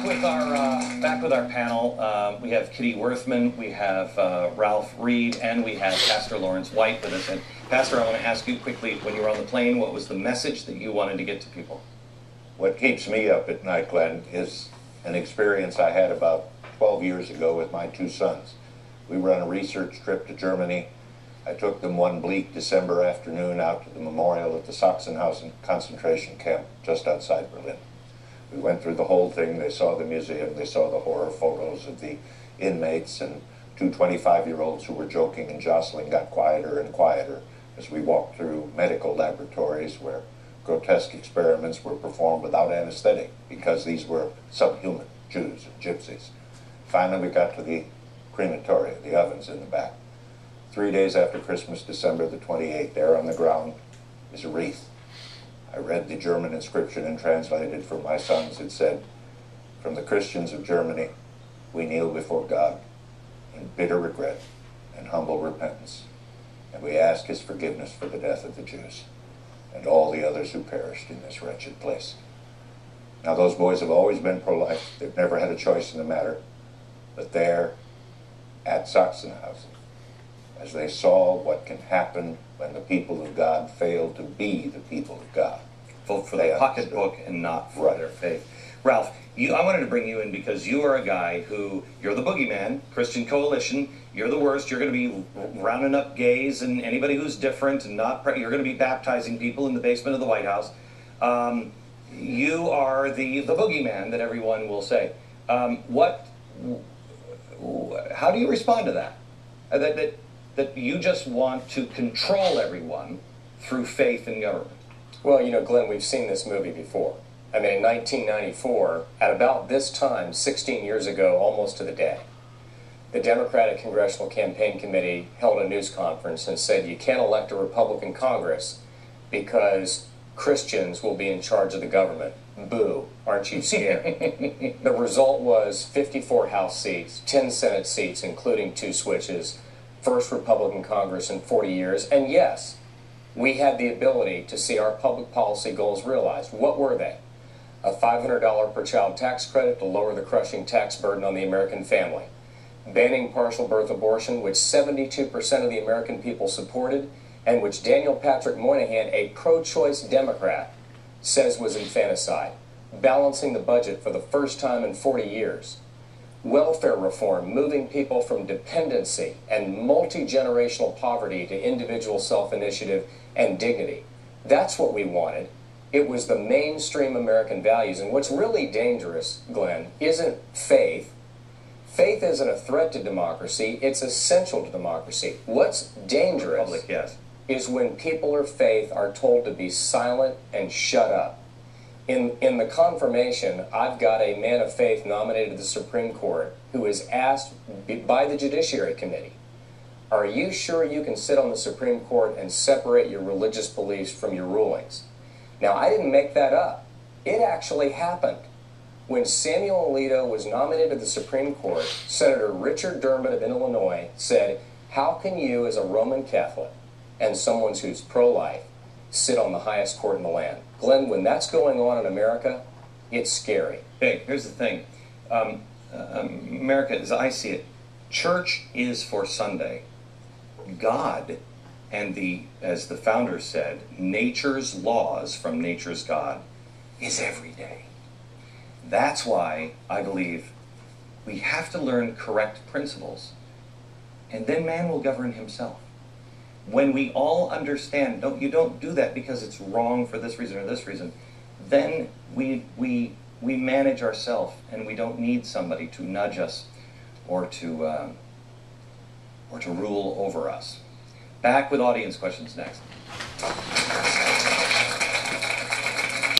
back with our panel. We have Kitty Worthman, we have Ralph Reed, and we have Pastor Lawrence White with us. And Pastor, I want to ask you quickly, when you were on the plane, what was the message that you wanted to get to people? What keeps me up at night, Glenn, is an experience I had about 12 years ago with my two sons. We were on a research trip to Germany. I took them one bleak December afternoon out to the memorial at the Sachsenhausen concentration camp just outside Berlin. We went through the whole thing. They saw the museum, they saw the horror photos of the inmates, and two 25-year-olds who were joking and jostling got quieter and quieter as we walked through medical laboratories where grotesque experiments were performed without anesthetic because these were subhuman Jews and gypsies. Finally, we got to the crematoria, the ovens in the back. 3 days after Christmas, December the 28th, there on the ground is a wreath. I read the German inscription and translated for my sons. It said, "From the Christians of Germany, we kneel before God in bitter regret and humble repentance, and we ask his forgiveness for the death of the Jews and all the others who perished in this wretched place." Now, those boys have always been pro-life. They've never had a choice in the matter. But there, at Sachsenhausen, as they saw what can happen when the people of God fail to be the people of God. Vote for the pocketbook and not for their faith. Ralph, I wanted to bring you in because you are a guy who, you're the boogeyman, Christian Coalition, you're the worst, you're going to be rounding up gays and anybody who's different, and you're going to be baptizing people in the basement of the White House. You are the boogeyman that everyone will say. How do you respond to that? That you just want to control everyone through faith in government? Well, you know, Glenn, we've seen this movie before. I mean, in 1994, at about this time, 16 years ago, almost to the day, the Democratic Congressional Campaign Committee held a news conference and said you can't elect a Republican Congress because Christians will be in charge of the government. Boo, aren't you scared? The result was 54 House seats, 10 Senate seats, including 2 switches, first Republican Congress in 40 years, and yes, we had the ability to see our public policy goals realized. What were they? A $500 per child tax credit to lower the crushing tax burden on the American family, banning partial birth abortion, which 72% of the American people supported, and which Daniel Patrick Moynihan, a pro-choice Democrat, says was infanticide, balancing the budget for the first time in 40 years. Welfare reform, moving people from dependency and multi-generational poverty to individual self-initiative and dignity. That's what we wanted. It was the mainstream American values. And what's really dangerous, Glenn, isn't faith. Faith isn't a threat to democracy. It's essential to democracy. What's dangerous is when people of faith are told to be silent and shut up. In the confirmation, I've got a man of faith nominated to the Supreme Court who is asked by the Judiciary Committee, are you sure you can sit on the Supreme Court and separate your religious beliefs from your rulings? Now, I didn't make that up. It actually happened. When Samuel Alito was nominated to the Supreme Court, Senator Richard Dermott of Illinois said, how can you, as a Roman Catholic and someone who's pro-life, sit on the highest court in the land? Glenn, when that's going on in America, it's scary. Hey, here's the thing. America, as I see it, church is for Sunday. God, and as the founder said, nature's laws from nature's God is every day. That's why I believe we have to learn correct principles, and then man will govern himself. When we all understand, you don't do that because it's wrong for this reason or this reason, then we manage ourselves, and we don't need somebody to nudge us or to rule over us. Back with audience questions next.